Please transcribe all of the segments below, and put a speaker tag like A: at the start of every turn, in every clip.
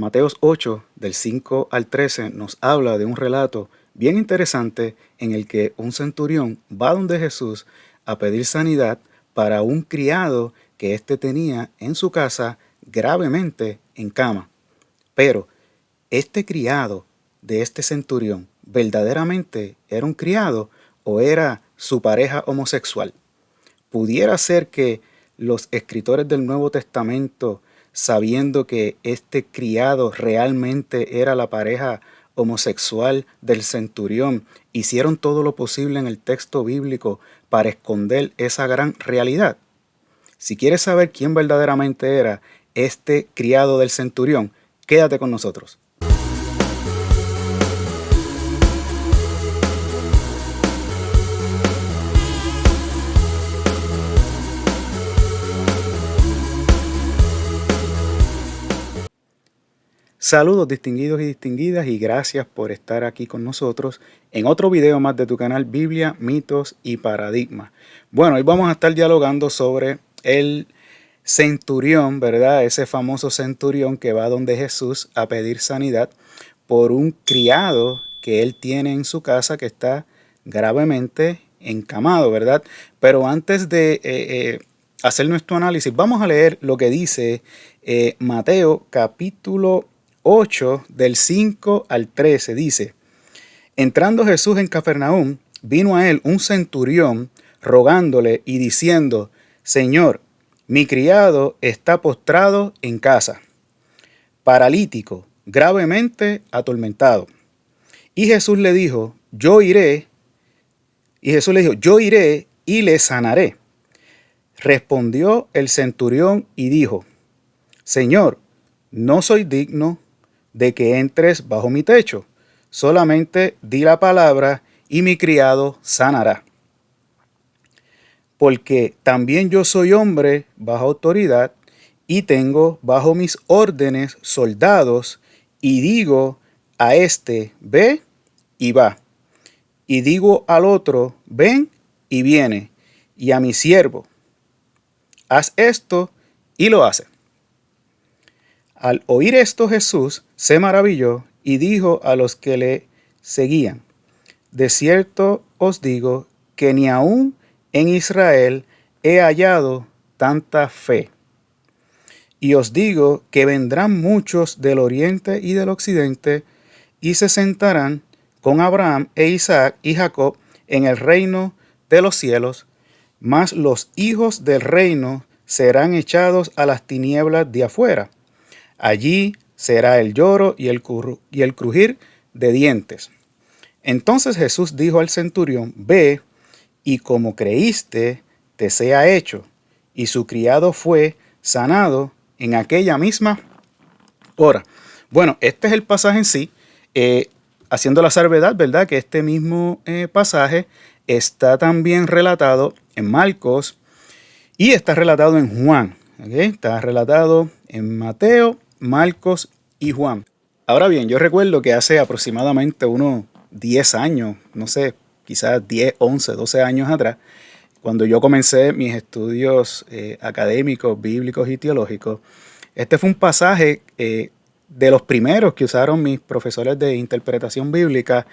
A: Mateos 8, del 5 al 13, nos habla de un relato bien interesante en el que un centurión va donde Jesús a pedir sanidad para un criado que éste tenía en su casa gravemente en cama. Pero este criado de este centurión, ¿verdaderamente era un criado o era su pareja homosexual? Pudiera ser que los escritores del Nuevo Testamento, sabiendo que este criado realmente era la pareja homosexual del centurión, hicieron todo lo posible en el texto bíblico para esconder esa gran realidad. Si quieres saber quién verdaderamente era este criado del centurión, quédate con nosotros. Saludos distinguidos y distinguidas y gracias por estar aquí con nosotros en otro video más de tu canal Biblia, Mitos y Paradigmas. Bueno, hoy vamos a estar dialogando sobre el centurión, ¿verdad? Ese famoso centurión que va donde Jesús a pedir sanidad por un criado que él tiene en su casa que está gravemente encamado, ¿verdad? Pero antes de hacer nuestro análisis, vamos a leer lo que dice Mateo capítulo 8 del 5 al 13. Dice: entrando Jesús en Cafarnaúm, vino a él un centurión rogándole y diciendo: Señor, mi criado está postrado en casa, paralítico, gravemente atormentado. Y Jesús le dijo: yo iré y le sanaré. Respondió el centurión y dijo: Señor, no soy digno de que entres bajo mi techo, solamente di la palabra y mi criado sanará. Porque también yo soy hombre bajo autoridad y tengo bajo mis órdenes soldados, y digo a este: ve y va, y digo al otro: ven y viene, y a mi siervo: haz esto, y lo hace. Al oír esto, Jesús se maravilló y dijo a los que le seguían: de cierto os digo que ni aun en Israel he hallado tanta fe. Y os digo que vendrán muchos del oriente y del occidente y se sentarán con Abraham e Isaac y Jacob en el reino de los cielos, mas los hijos del reino serán echados a las tinieblas de afuera. Allí será el lloro y el crujir de dientes. Entonces Jesús dijo al centurión: ve, y como creíste, te sea hecho. Y su criado fue sanado en aquella misma hora. Bueno, este es el pasaje en sí, haciendo la salvedad, ¿verdad? Que este mismo pasaje está también relatado en Marcos y está relatado en Juan. ¿Okay? Está relatado en Mateo, Marcos y Juan. Ahora bien, yo recuerdo que hace aproximadamente unos 10 años, no sé, quizás 10, 11, 12 años atrás, cuando yo comencé mis estudios académicos, bíblicos y teológicos, este fue un pasaje de los primeros que usaron mis profesores de interpretación bíblica,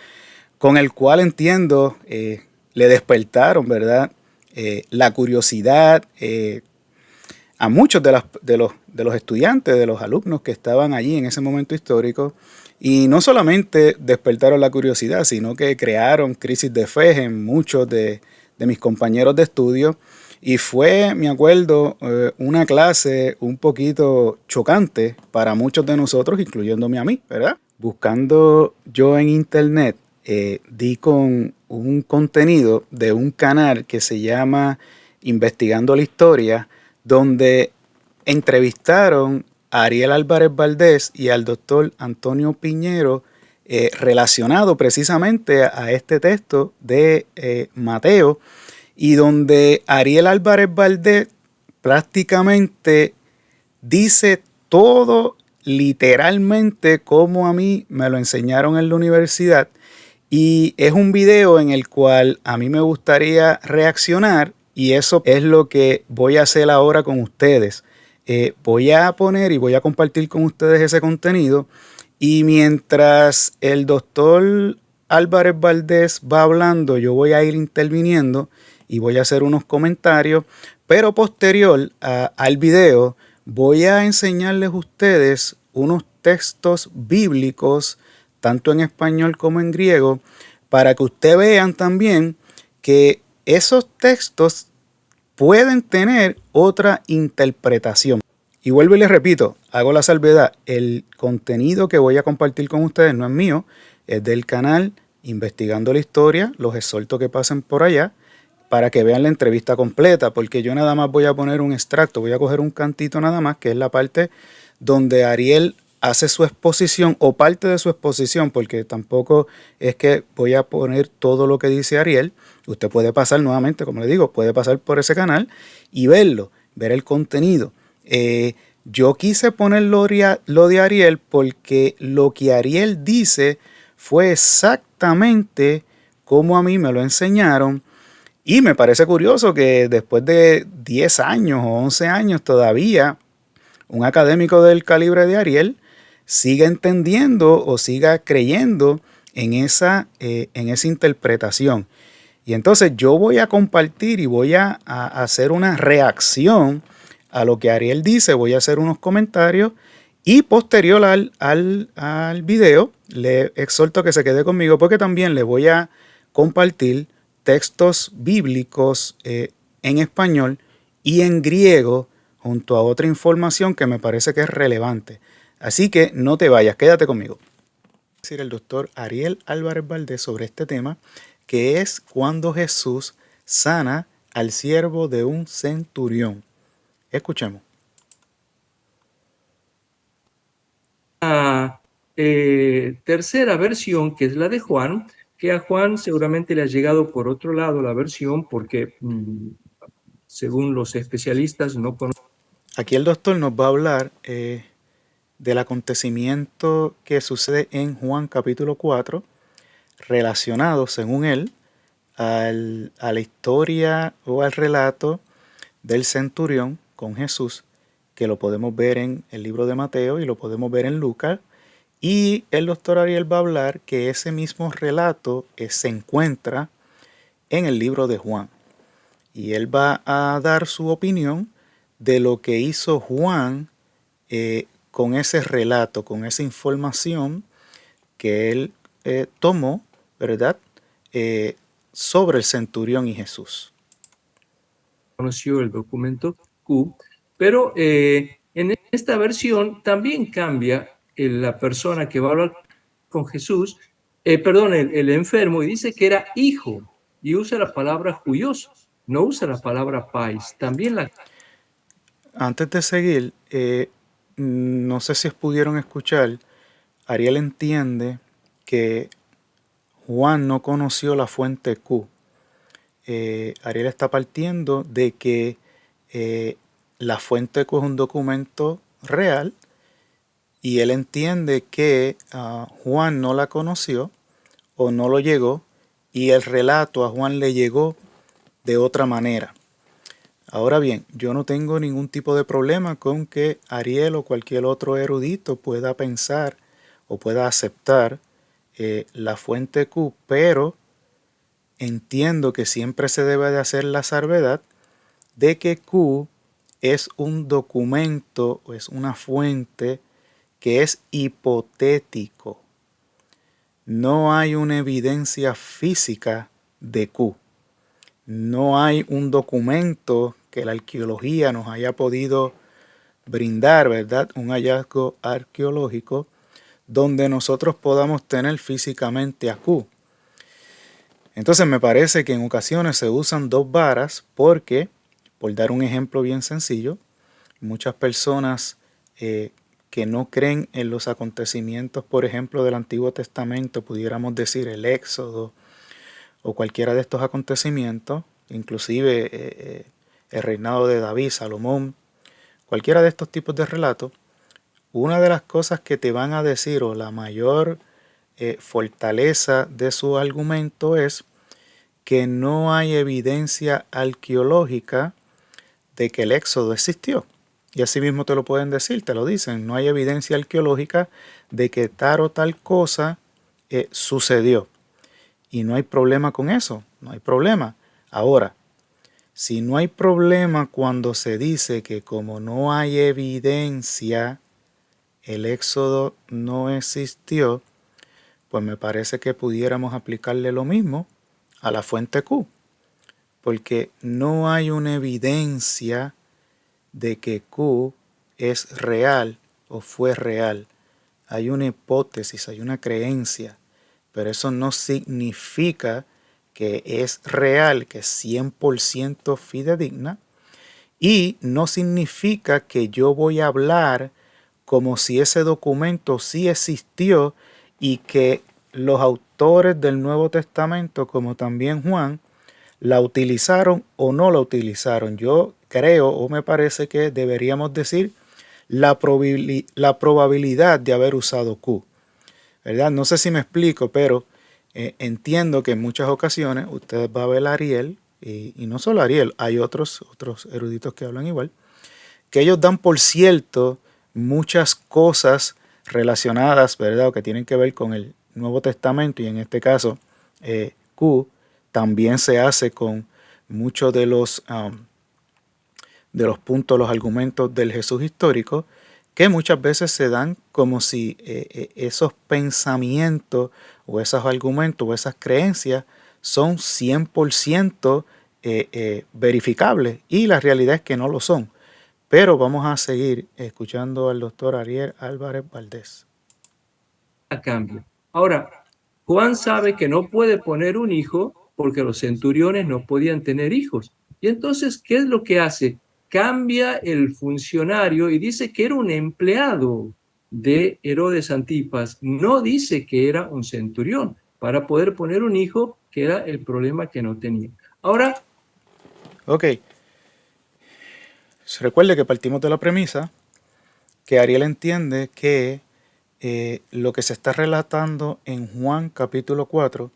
A: con el cual entiendo le despertaron, ¿verdad? La curiosidad a muchos de los estudiantes, de los alumnos que estaban allí en ese momento histórico, y no solamente despertaron la curiosidad, sino que crearon crisis de fe en muchos de mis compañeros de estudio, y fue, me acuerdo, una clase un poquito chocante para muchos de nosotros, incluyéndome a mí, ¿verdad? Buscando yo en internet, di con un contenido de un canal que se llama Investigando la Historia, donde entrevistaron a Ariel Álvarez Valdés y al doctor Antonio Piñero relacionado precisamente a este texto de Mateo, y donde Ariel Álvarez Valdés prácticamente dice todo literalmente como a mí me lo enseñaron en la universidad, y es un video en el cual a mí me gustaría reaccionar. Y eso es lo que voy a hacer ahora con ustedes. Voy a poner y voy a compartir con ustedes ese contenido. Y mientras el doctor Álvarez Valdés va hablando, yo voy a ir interviniendo y voy a hacer unos comentarios. Pero posterior al video, voy a enseñarles a ustedes unos textos bíblicos, tanto en español como en griego, para que ustedes vean también que esos textos pueden tener otra interpretación. Y vuelvo y les repito, hago la salvedad, el contenido que voy a compartir con ustedes no es mío, es del canal Investigando la Historia. Los exhorto que pasen por allá para que vean la entrevista completa, porque yo nada más voy a poner un extracto, voy a coger un cantito nada más, que es la parte donde Ariel hace su exposición o parte de su exposición, porque tampoco es que voy a poner todo lo que dice Ariel. Usted puede pasar nuevamente, como le digo, puede pasar por ese canal y verlo, ver el contenido. Yo quise poner lo de Ariel porque lo que Ariel dice fue exactamente como a mí me lo enseñaron. Y me parece curioso que después de 10 años o 11 años todavía un académico del calibre de Ariel siga entendiendo o siga creyendo en esa interpretación. Y entonces yo voy a compartir y voy a hacer una reacción a lo que Ariel dice, voy a hacer unos comentarios y posterior al video le exhorto que se quede conmigo porque también le voy a compartir textos bíblicos en español y en griego junto a otra información que me parece que es relevante. Así que no te vayas, quédate conmigo. Decir el doctor Ariel Álvarez Valdés sobre este tema, que es cuando Jesús sana al siervo de un centurión. Escuchemos.
B: La tercera versión, que es la de Juan, que a Juan seguramente le ha llegado por otro lado la versión, porque según los especialistas no conocen.
A: Aquí el doctor nos va a hablar del acontecimiento que sucede en Juan capítulo 4, relacionado, según él, a la historia o al relato del centurión con Jesús, que lo podemos ver en el libro de Mateo y lo podemos ver en Lucas. Y el doctor Ariel va a hablar que ese mismo relato se encuentra en el libro de Juan. Y él va a dar su opinión de lo que hizo Juan con ese relato, con esa información que él tomó, ¿verdad? Sobre el centurión y Jesús.
B: Conoció el documento Q, pero en esta versión también cambia la persona que va a hablar con Jesús, el enfermo, y dice que era hijo, y usa la palabra juios, no usa la palabra pais. También la...
A: Antes de seguir, no sé si pudieron escuchar, Ariel entiende que Juan no conoció la fuente Q. Ariel está partiendo de que la fuente Q es un documento real y él entiende que Juan no la conoció o no lo llegó y el relato a Juan le llegó de otra manera. Ahora bien, yo no tengo ningún tipo de problema con que Ariel o cualquier otro erudito pueda pensar o pueda aceptar la fuente Q, pero entiendo que siempre se debe de hacer la salvedad de que Q es un documento o es una fuente que es hipotético. No hay una evidencia física de Q. No hay un documento que la arqueología nos haya podido brindar, ¿verdad? Un hallazgo arqueológico donde nosotros podamos tener físicamente a Q. Entonces me parece que en ocasiones se usan dos varas porque, por dar un ejemplo bien sencillo, muchas personas que no creen en los acontecimientos, por ejemplo, del Antiguo Testamento, pudiéramos decir el Éxodo o cualquiera de estos acontecimientos, inclusive el reinado de David, Salomón, cualquiera de estos tipos de relatos, una de las cosas que te van a decir o la mayor fortaleza de su argumento es que no hay evidencia arqueológica de que el Éxodo existió. Y así mismo te lo pueden decir, te lo dicen. No hay evidencia arqueológica de que tal o tal cosa sucedió. Y no hay problema con eso, no hay problema. Ahora, si no hay problema cuando se dice que como no hay evidencia, el éxodo no existió, pues me parece que pudiéramos aplicarle lo mismo a la fuente Q, porque no hay una evidencia de que Q es real o fue real. Hay una hipótesis, hay una creencia, pero eso no significa que es real, que es 100% fidedigna, y no significa que yo voy a hablar como si ese documento sí existió y que los autores del Nuevo Testamento, como también Juan, la utilizaron o no la utilizaron. Yo creo o me parece que deberíamos decir la probabilidad de haber usado Q, ¿verdad? No sé si me explico, pero entiendo que en muchas ocasiones usted va a ver a Ariel, y no solo Ariel, hay otros eruditos que hablan igual, que ellos dan por cierto muchas cosas relacionadas, ¿verdad? O que tienen que ver con el Nuevo Testamento, y en este caso Q también se hace con muchos de los puntos, los argumentos del Jesús histórico, que muchas veces se dan como si esos pensamientos o esos argumentos o esas creencias son 100% verificables, y la realidad es que no lo son. Pero vamos a seguir escuchando al doctor Ariel Álvarez Valdés.
B: A cambio. Ahora, Juan sabe que no puede poner un hijo porque los centuriones no podían tener hijos. Y entonces, ¿qué es lo que hace? Cambia el funcionario y dice que era un empleado de Herodes Antipas. No dice que era un centurión para poder poner un hijo, que era el problema que no tenía. Ahora,
A: Ok, recuerde que partimos de la premisa que Ariel entiende que lo que se está relatando en Juan capítulo 4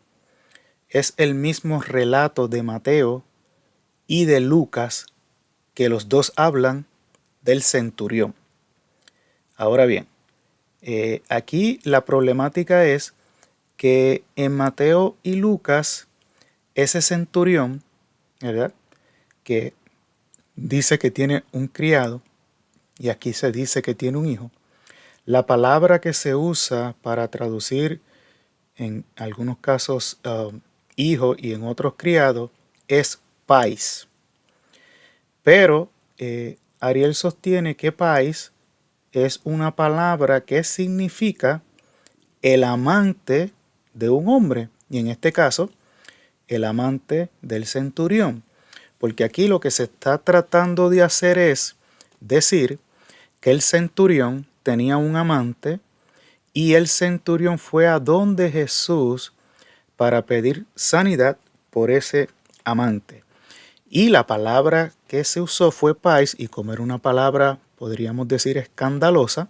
A: es el mismo relato de Mateo y de Lucas, que los dos hablan del centurión. Ahora bien, aquí la problemática es que en Mateo y Lucas, ese centurión, ¿verdad?, que dice que tiene un criado, y aquí se dice que tiene un hijo, la palabra que se usa para traducir en algunos casos hijo y en otros criado es pais. Pero Ariel sostiene que pais es una palabra que significa el amante de un hombre, y en este caso el amante del centurión, porque aquí lo que se está tratando de hacer es decir que el centurión tenía un amante, y el centurión fue a donde Jesús para pedir sanidad por ese amante. Y la palabra que se usó fue pais, y como era una palabra, podríamos decir, escandalosa,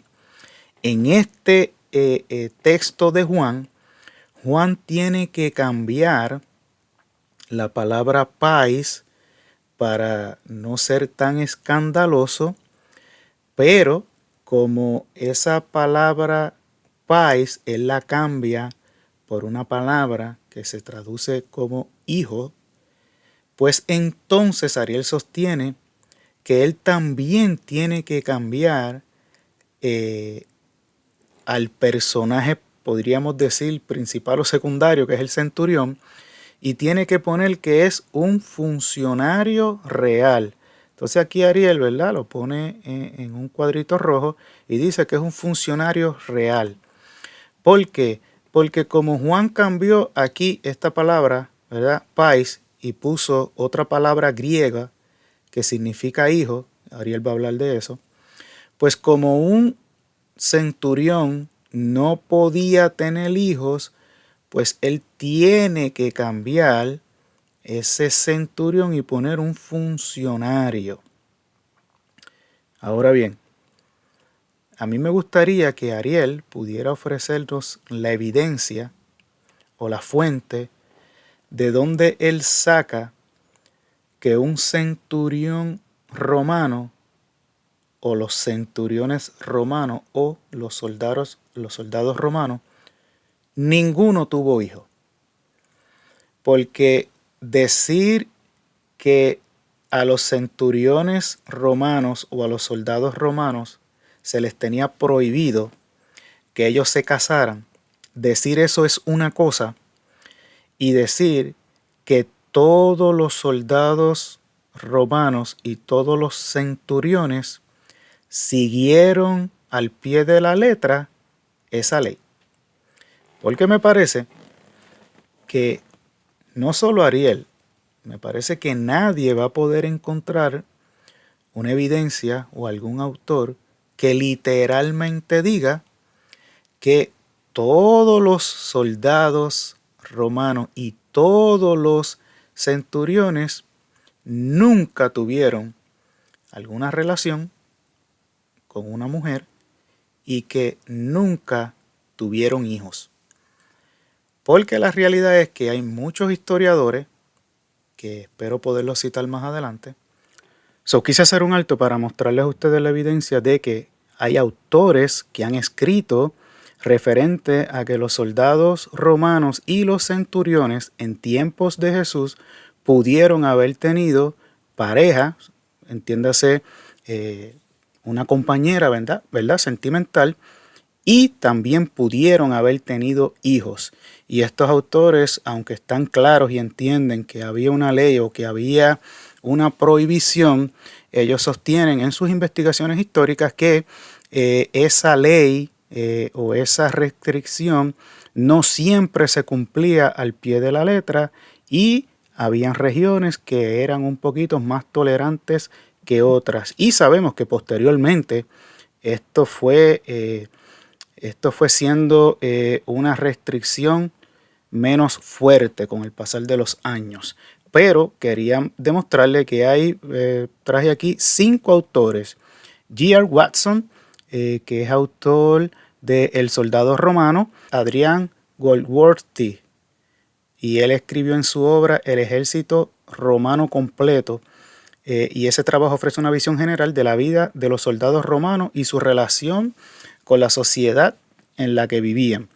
A: en este texto de Juan, Juan tiene que cambiar la palabra pais para no ser tan escandaloso, pero como esa palabra pais él la cambia por una palabra que se traduce como hijo, pues entonces Ariel sostiene que él también tiene que cambiar al personaje, podríamos decir, principal o secundario, que es el centurión, y tiene que poner que es un funcionario real. Entonces aquí Ariel, ¿verdad?, lo pone en un cuadrito rojo y dice que es un funcionario real. ¿Por qué? Porque como Juan cambió aquí esta palabra, ¿verdad?, pais, y puso otra palabra griega que significa hijo, Ariel va a hablar de eso, pues como un centurión no podía tener hijos, pues él tiene que cambiar ese centurión y poner un funcionario. Ahora bien, a mí me gustaría que Ariel pudiera ofrecernos la evidencia o la fuente de donde él saca que un centurión romano o los centuriones romanos o los soldados romanos, ninguno tuvo hijo. Porque decir que a los centuriones romanos o a los soldados romanos se les tenía prohibido que ellos se casaran, decir eso es una cosa, y decir que todos los soldados romanos y todos los centuriones siguieron al pie de la letra esa ley. Porque me parece que no solo Ariel, me parece que nadie va a poder encontrar una evidencia o algún autor que literalmente diga que todos los soldados romanos y todos los centuriones nunca tuvieron alguna relación con una mujer y que nunca tuvieron hijos. Porque la realidad es que hay muchos historiadores, que espero poderlos citar más adelante. Quise hacer un alto para mostrarles a ustedes la evidencia de que hay autores que han escrito referente a que los soldados romanos y los centuriones en tiempos de Jesús pudieron haber tenido pareja, entiéndase, una compañera, ¿verdad? Sentimental, y también pudieron haber tenido hijos. Y estos autores, aunque están claros y entienden que había una ley o que había una prohibición, ellos sostienen en sus investigaciones históricas que esa ley o esa restricción no siempre se cumplía al pie de la letra y habían regiones que eran un poquito más tolerantes que otras. Y sabemos que posteriormente esto fue siendo una restricción menos fuerte con el pasar de los años. Pero quería demostrarle que hay, traje aquí 5 autores. G.R. Watson, que es autor de El Soldado Romano, Adrian Goldsworthy, y él escribió en su obra El Ejército Romano Completo, y ese trabajo ofrece una visión general de la vida de los soldados romanos y su relación con la sociedad en la que vivían.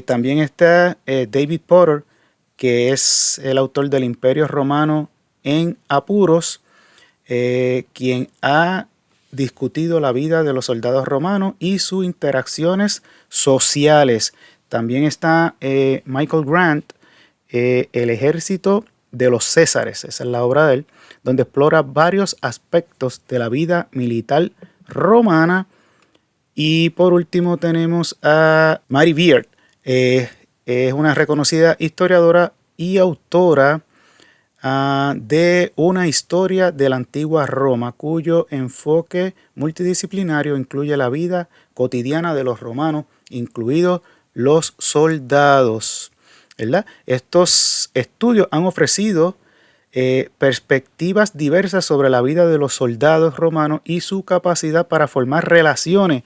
A: También está David Potter, que es el autor del Imperio Romano en Apuros, quien ha discutido la vida de los soldados romanos y sus interacciones sociales. También está Michael Grant, El Ejército de los Césares, esa es la obra de él, donde explora varios aspectos de la vida militar romana. Y por último tenemos a Mary Beard, es una reconocida historiadora y autora de una historia de la antigua Roma, cuyo enfoque multidisciplinario incluye la vida cotidiana de los romanos, incluidos los soldados, ¿verdad? Estos estudios han ofrecido perspectivas diversas sobre la vida de los soldados romanos y su capacidad para formar relaciones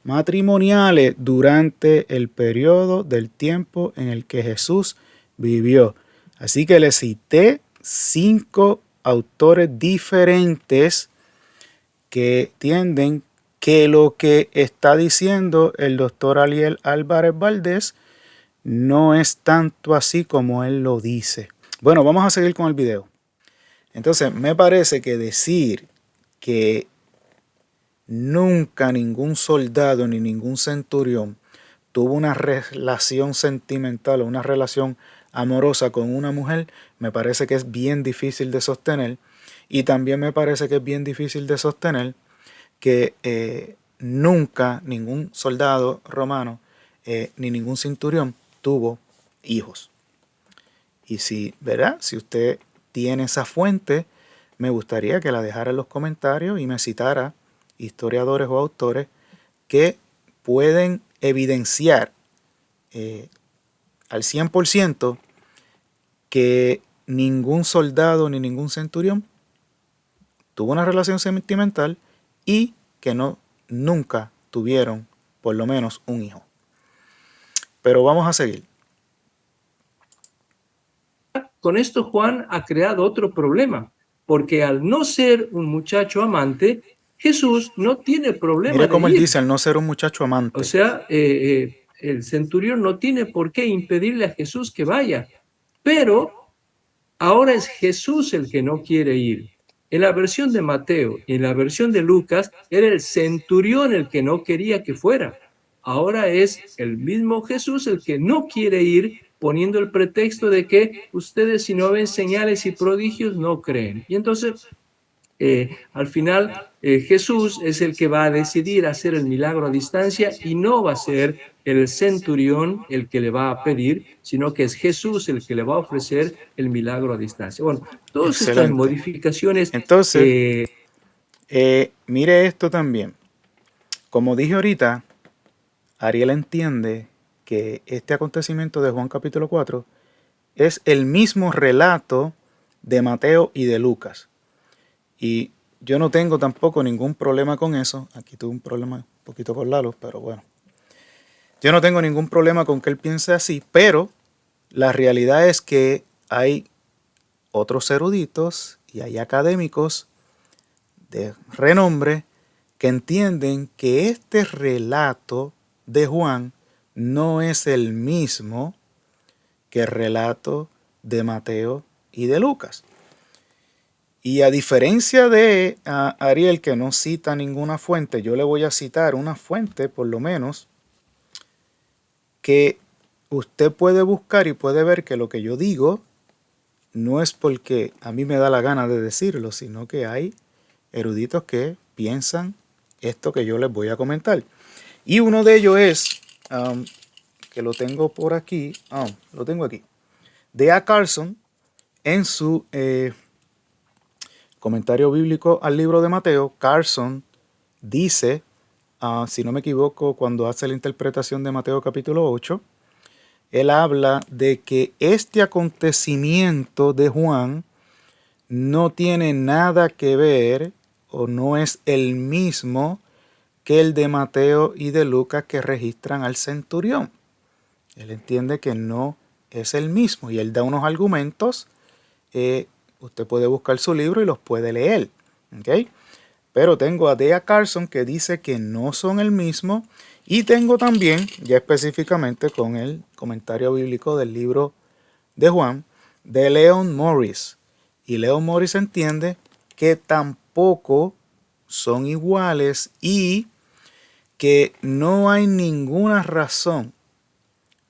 A: matrimoniales durante el periodo del tiempo en el que Jesús vivió. Así que les cité 5 autores diferentes que tienden que lo que está diciendo el doctor Ariel Álvarez Valdés no es tanto así como él lo dice. Bueno, vamos a seguir con el video. Entonces, me parece que decir que nunca ningún soldado ni ningún centurión tuvo una relación sentimental o una relación amorosa con una mujer, me parece que es bien difícil de sostener. Y también me parece que es bien difícil de sostener que nunca ningún soldado romano ni ningún centurión tuvo hijos. Y si, ¿verdad? Si usted tiene esa fuente, me gustaría que la dejara en los comentarios y me citara historiadores o autores que pueden evidenciar al 100% que ningún soldado ni ningún centurión tuvo una relación sentimental y que nunca tuvieron por lo menos un hijo. Pero vamos a seguir.
B: Con esto Juan ha creado otro problema, porque al no ser un muchacho amante, Jesús no tiene problema
A: Mire
B: de
A: cómo él
B: ir.
A: dice, al no ser un muchacho
B: O
A: amante.
B: sea, el centurión no tiene por qué impedirle a Jesús que vaya, pero ahora es Jesús el que no quiere ir. En la versión de Mateo y en la versión de Lucas era el centurión el que no quería que fuera. Ahora es el mismo Jesús el que no quiere ir, poniendo el pretexto de que ustedes si no ven señales y prodigios no creen. Y entonces al final Jesús es el que va a decidir hacer el milagro a distancia y no va a ser el centurión el que le va a pedir, sino que es Jesús el que le va a ofrecer el milagro a distancia. Bueno, todas estas
A: Excelente.
B: modificaciones,
A: Entonces, mire esto también. Como dije ahorita, Ariel entiende que este acontecimiento de Juan capítulo 4 es el mismo relato de Mateo y de Lucas. Y yo no tengo tampoco ningún problema con eso. Aquí tuve un problema un poquito con Lalo, pero bueno. Yo no tengo ningún problema con que él piense así, pero la realidad es que hay otros eruditos y hay académicos de renombre que entienden que este relato de Juan no es el mismo que el relato de Mateo y de Lucas. Y a diferencia de Ariel, que no cita ninguna fuente, yo le voy a citar una fuente, por lo menos, que usted puede buscar y puede ver que lo que yo digo no es porque a mí me da la gana de decirlo, sino que hay eruditos que piensan esto que yo les voy a comentar. Y uno de ellos es, que lo tengo por aquí, lo tengo aquí, D.A. Carson, en su comentario bíblico al libro de Mateo. Carson dice, si no me equivoco, cuando hace la interpretación de Mateo capítulo 8, él habla de que este acontecimiento de Juan no tiene nada que ver o no es el mismo que el de Mateo y de Lucas que registran al centurión. Él entiende que no es el mismo y él da unos argumentos. Usted puede buscar su libro y los puede leer. ¿Okay? Pero tengo a D.A. Carson que dice que no son el mismo. Y tengo también, ya específicamente con el comentario bíblico del libro de Juan, de Leon Morris. Y Leon Morris entiende que tampoco son iguales y que no hay ninguna razón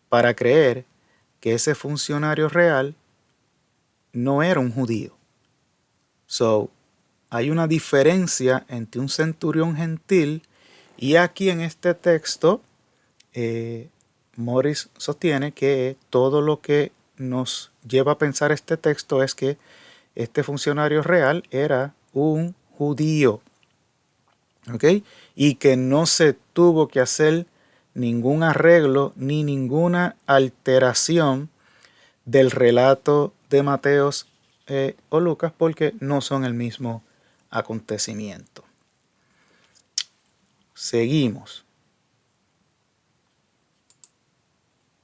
A: para creer que ese funcionario real no era un judío. So, hay una diferencia entre un centurión gentil y aquí en este texto Morris sostiene que todo lo que nos lleva a pensar este texto es que este funcionario real era un judío. ¿Ok? Y que no se tuvo que hacer ningún arreglo ni ninguna alteración del relato de Mateos o Lucas porque no son el mismo acontecimiento. Seguimos.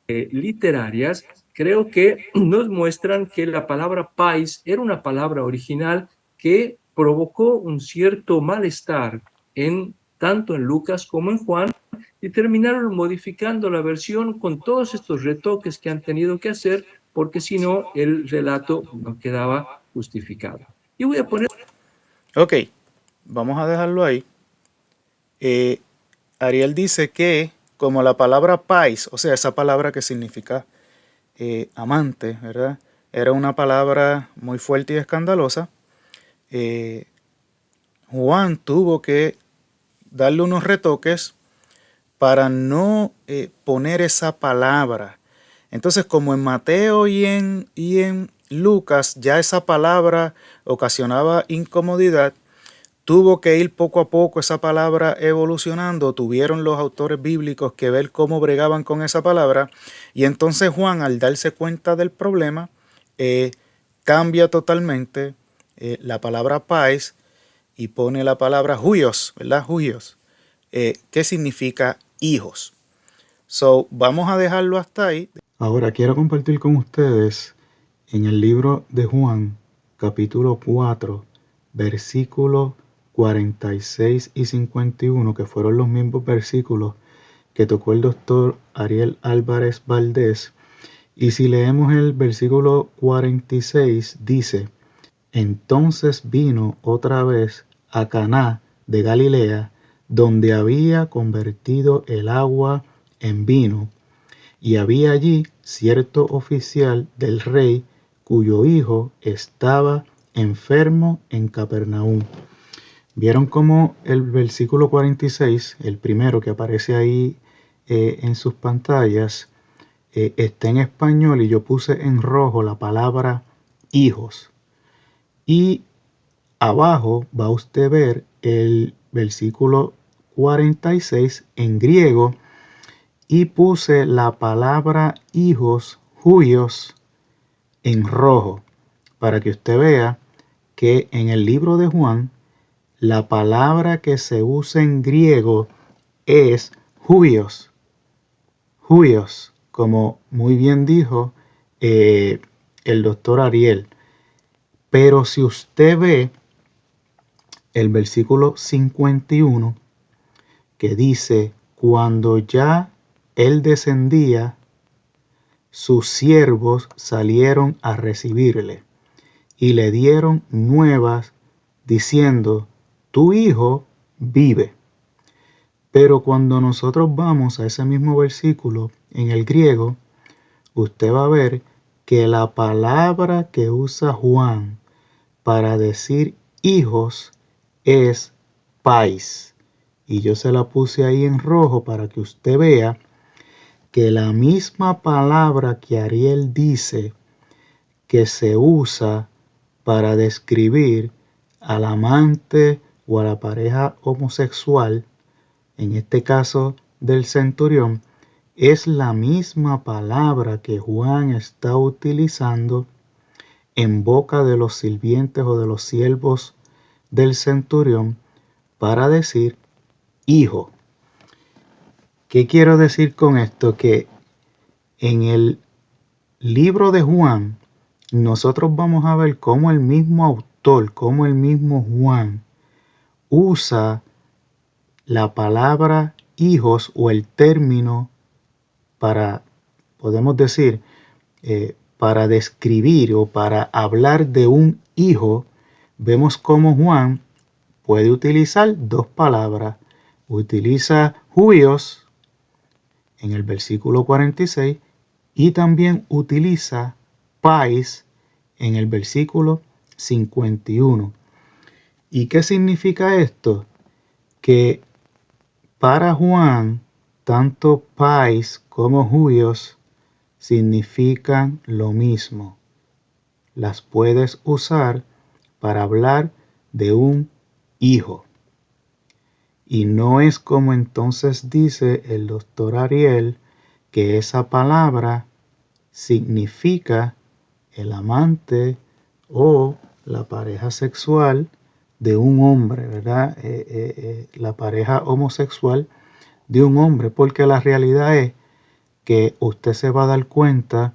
B: literarias, creo que nos muestran que la palabra pais era una palabra original que provocó un cierto malestar tanto en Lucas como en Juan, y terminaron modificando la versión con todos estos retoques que han tenido que hacer, porque si no, el relato no quedaba justificado. Y voy a poner...
A: Ok, vamos a dejarlo ahí. Ariel dice que como la palabra pais, o sea, esa palabra que significa amante, ¿verdad? Era una palabra muy fuerte y escandalosa. Juan tuvo que darle unos retoques para no poner esa palabra. Entonces, como en Mateo y en Lucas ya esa palabra ocasionaba incomodidad, tuvo que ir poco a poco esa palabra evolucionando. Tuvieron los autores bíblicos que ver cómo bregaban con esa palabra. Y entonces Juan, al darse cuenta del problema, cambia totalmente la palabra pais y pone la palabra huios, ¿verdad? Huios, que significa hijos. So, vamos a dejarlo hasta ahí. Ahora quiero compartir con ustedes en el libro de Juan, capítulo 4, versículo 46 y 51, que fueron los mismos versículos que tocó el doctor Ariel Álvarez Valdés. Y si leemos el versículo 46, dice: entonces vino otra vez a Caná de Galilea, donde había convertido el agua en vino, y había allí cierto oficial del rey, cuyo hijo estaba enfermo en Capernaum. ¿Vieron cómo el versículo 46, el primero que aparece ahí en sus pantallas, está en español y yo puse en rojo la palabra hijos? Y abajo va a usted ver el versículo 46 en griego y puse la palabra hijos, huios, en rojo, para que usted vea que en el libro de Juan la palabra que se usa en griego es huios, huios, como muy bien dijo el doctor Ariel. Pero si usted ve el versículo 51, que dice: cuando ya él descendía, sus siervos salieron a recibirle y le dieron nuevas diciendo: tu hijo vive. Pero cuando nosotros vamos a ese mismo versículo en el griego, usted va a ver que la palabra que usa Juan para decir hijos es pais. Y yo se la puse ahí en rojo para que usted vea que la misma palabra que Ariel dice que se usa para describir al amante o a la pareja homosexual, en este caso del centurión, es la misma palabra que Juan está utilizando en boca de los sirvientes o de los siervos del centurión para decir hijo. ¿Qué quiero decir con esto? Que en el libro de Juan nosotros vamos a ver cómo el mismo autor, cómo el mismo Juan usa la palabra hijos o el término para, podemos decir, para describir o para hablar de un hijo. Vemos cómo Juan puede utilizar dos palabras. Utiliza huios en el versículo 46 y también utiliza pais en el versículo 51. ¿Y qué significa esto? Que para Juan, tanto pais como huios significan lo mismo. Las puedes usar para hablar de un hijo. Y no es como entonces dice el doctor Ariel, que esa palabra significa el amante o la pareja sexual de un hombre, ¿verdad? La pareja homosexual de un hombre, porque la realidad es que usted se va a dar cuenta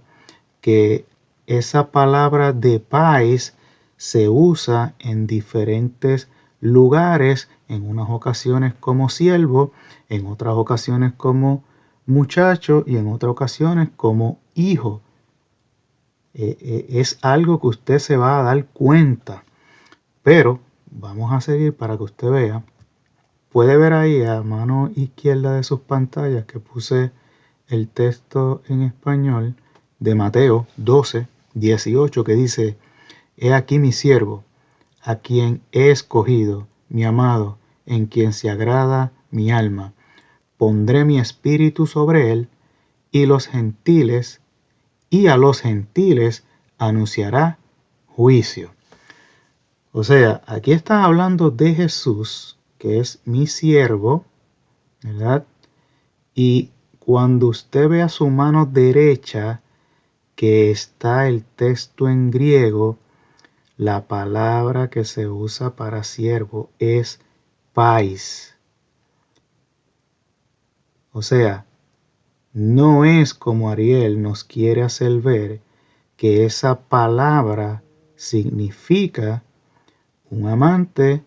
A: que esa palabra de pais se usa en diferentes lugares, en unas ocasiones como siervo, en otras ocasiones como muchacho y en otras ocasiones como hijo. Es algo que usted se va a dar cuenta, pero vamos a seguir para que usted vea. Puede ver ahí a mano izquierda de sus pantallas que puse el texto en español de Mateo 12, 18, que dice: he aquí mi siervo, a quien he escogido, mi amado, en quien se agrada mi alma. Pondré mi espíritu sobre él, y a los gentiles anunciará juicio. O sea, aquí está hablando de Jesús, que es mi siervo, ¿verdad? Y cuando usted ve a su mano derecha que está el texto en griego, la palabra que se usa para siervo es pais. O sea, no es como Ariel nos quiere hacer ver que esa palabra significa un amante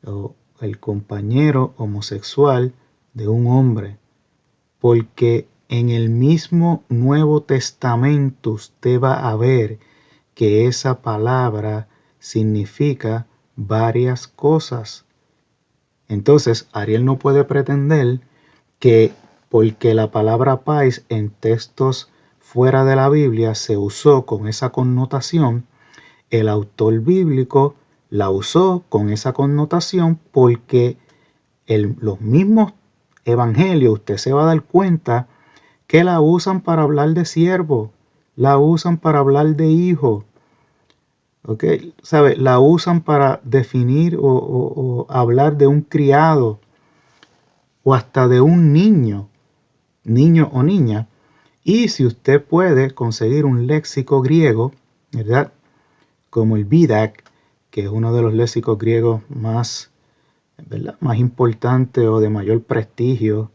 A: o el compañero homosexual de un hombre, porque en el mismo Nuevo Testamento usted va a ver que esa palabra significa varias cosas. Entonces, Ariel no puede pretender que porque la palabra pais en textos fuera de la Biblia se usó con esa connotación, el autor bíblico la usó con esa connotación porque los mismos evangelios, usted se va a dar cuenta que la usan para hablar de siervo, la usan para hablar de hijo, ¿ok? ¿Sabe? La usan para definir o hablar de un criado o hasta de un niño o niña. Y si usted puede conseguir un léxico griego, ¿verdad? Como el BIDAC, que es uno de los léxicos griegos más, ¿verdad?, más importantes o de mayor prestigio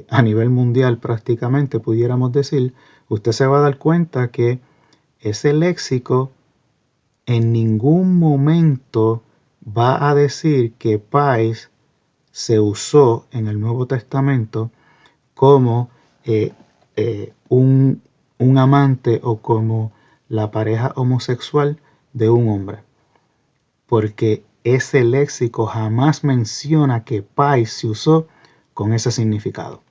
A: a nivel mundial prácticamente, pudiéramos decir, usted se va a dar cuenta que ese léxico en ningún momento va a decir que pais se usó en el Nuevo Testamento como eh, un amante o como la pareja homosexual de un hombre, porque ese léxico jamás menciona que pais se usó con ese significado.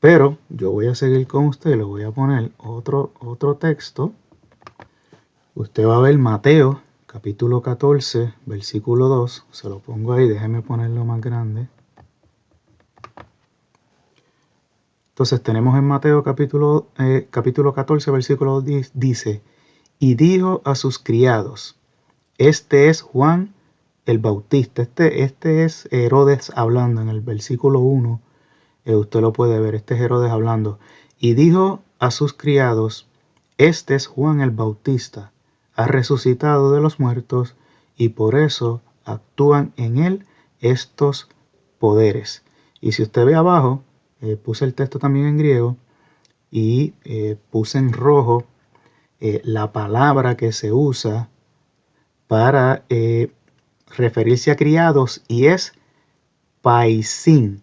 A: Pero yo voy a seguir con usted, le voy a poner otro texto. Usted va a ver Mateo, capítulo 14, versículo 2. Se lo pongo ahí, déjeme ponerlo más grande. Entonces tenemos en Mateo capítulo 14, versículo 10, dice, y dijo a sus criados, este es Juan el Bautista. Este es Herodes hablando en el versículo 1. Usted lo puede ver, este es Herodes hablando. Y dijo a sus criados, este es Juan el Bautista, ha resucitado de los muertos y por eso actúan en él estos poderes. Y si usted ve abajo, puse el texto también en griego y puse en rojo la palabra que se usa para referirse a criados y es paisin,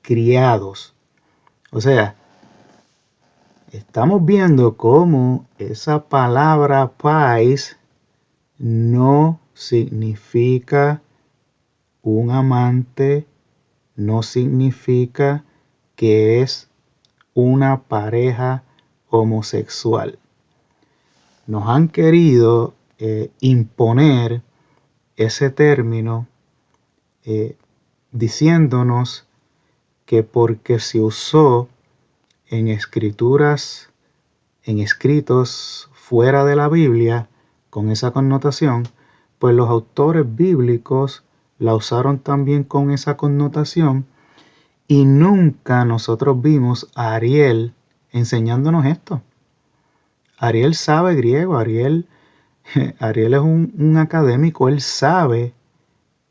A: criados. O sea, estamos viendo cómo esa palabra pais no significa un amante, no significa que es una pareja homosexual. Nos han querido imponer ese término diciéndonos que porque se usó en escritos fuera de la Biblia con esa connotación, pues los autores bíblicos la usaron también con esa connotación y nunca nosotros vimos a Ariel enseñándonos esto. Ariel sabe griego, Ariel es un académico, él sabe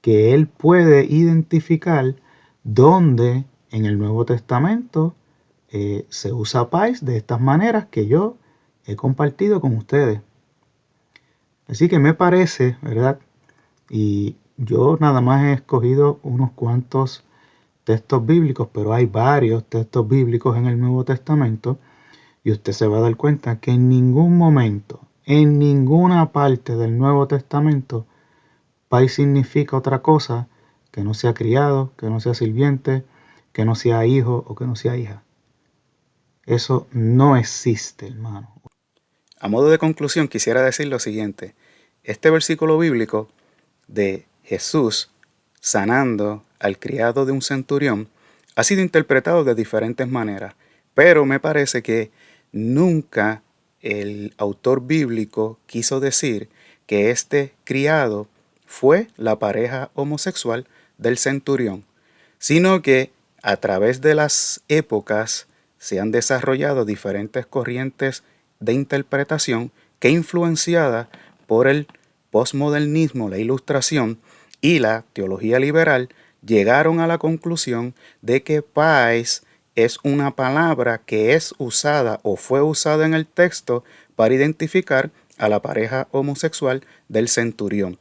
A: que él puede identificar dónde en el Nuevo Testamento se usa pais de estas maneras que yo he compartido con ustedes. Así que me parece, ¿verdad? Y yo nada más he escogido unos cuantos textos bíblicos, pero hay varios textos bíblicos en el Nuevo Testamento y usted se va a dar cuenta que en ningún momento, en ninguna parte del Nuevo Testamento, pais significa otra cosa que no sea criado, que no sea sirviente, que no sea hijo o que no sea hija. Eso no existe, hermano. A modo de conclusión quisiera decir lo siguiente. Este versículo bíblico de Jesús sanando al criado de un centurión ha sido interpretado de diferentes maneras, pero me parece que nunca el autor bíblico quiso decir que este criado fue la pareja homosexual del centurión, sino que a través de las épocas se han desarrollado diferentes corrientes de interpretación que influenciada por el posmodernismo, la ilustración y la teología liberal llegaron a la conclusión de que pais es una palabra que es usada o fue usada en el texto para identificar a la pareja homosexual del centurión.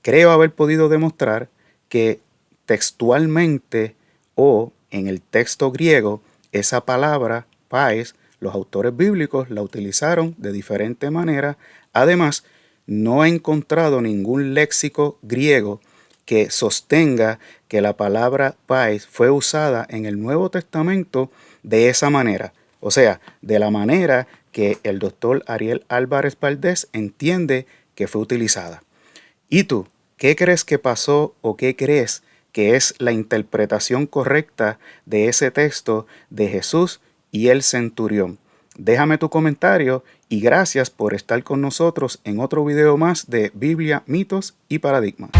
A: Creo haber podido demostrar que textualmente o en el texto griego, esa palabra, pais, los autores bíblicos la utilizaron de diferente manera. Además, no he encontrado ningún léxico griego que sostenga que la palabra pais fue usada en el Nuevo Testamento de esa manera. O sea, de la manera que el doctor Ariel Álvarez Valdés entiende que fue utilizada. ¿Y tú? ¿Qué crees que pasó o qué crees que es la interpretación correcta de ese texto de Jesús y el centurión? Déjame tu comentario y gracias por estar con nosotros en otro video más de Biblia, mitos y paradigmas.